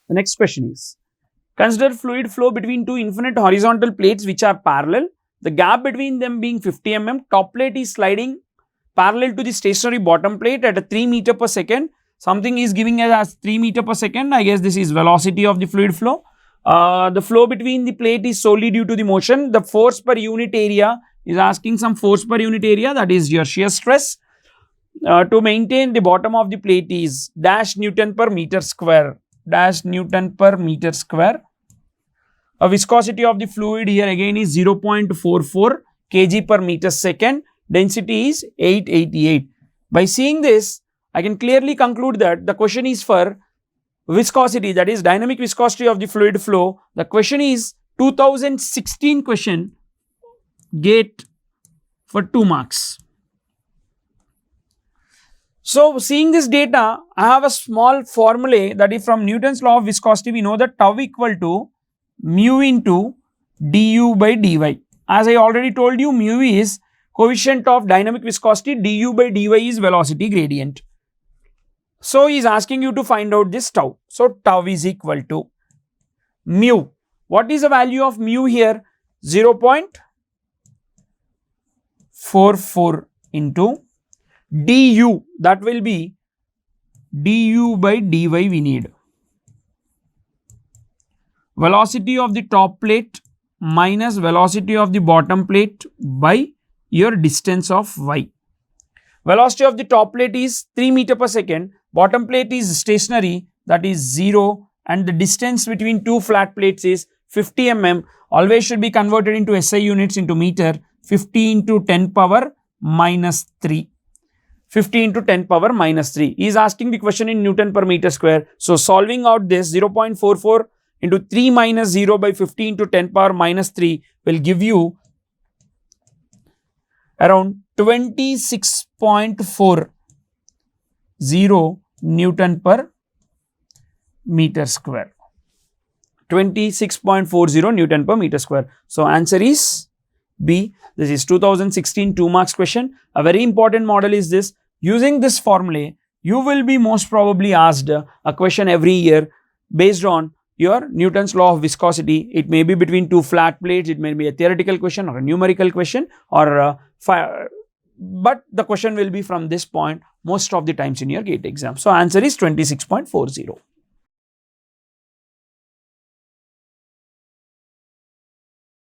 The next question is, consider fluid flow between two infinite horizontal plates which are parallel. The gap between them being 50 mm. Top plate is sliding parallel to the stationary bottom plate at a 3 meter per second. Something is giving us as 3 meter per second. I guess this is velocity of the fluid flow. The flow between the plate is solely due to the motion. The force per unit area is asking some force per unit area, that is your shear stress. To maintain the bottom of the plate is dash Newton per meter square. Dash Newton per meter square. A viscosity of the fluid here again is 0.44 kg per meter second. Density is 888. By seeing this, I can clearly conclude that the question is for viscosity, that is dynamic viscosity of the fluid flow. The question is 2016 question, GATE for 2 marks. So, seeing this data, I have a small formula, that is from Newton's law of viscosity. We know that tau equal to mu into du by dy. As I already told you, mu is coefficient of dynamic viscosity, du by dy is velocity gradient. So, he is asking you to find out this tau. So, tau is equal to mu. What is the value of mu here? 0.44 into du, that will be du by dy we need. Velocity of the top plate minus velocity of the bottom plate by your distance of y. Velocity of the top plate is 3 meter per second, bottom plate is stationary, that is 0, and the distance between two flat plates is 50 mm. Always should be converted into SI units into meter. 50 into 10 power minus 3. 50 into 10 power minus 3. He is asking the question in Newton per meter square. So, solving out this 0.44 into 3 minus 0 by 50 into 10 power minus 3 will give you around 26.40 Newton per meter square. 26.40 Newton per meter square. So, answer is B. This is 2016 2 marks question. A very important model is this. Using this formula, you will be most probably asked a question every year based on your Newton's law of viscosity. It may be between two flat plates, it may be a theoretical question or a numerical question, or but the question will be from this point most of the times in your GATE exam. So, answer is 26.40.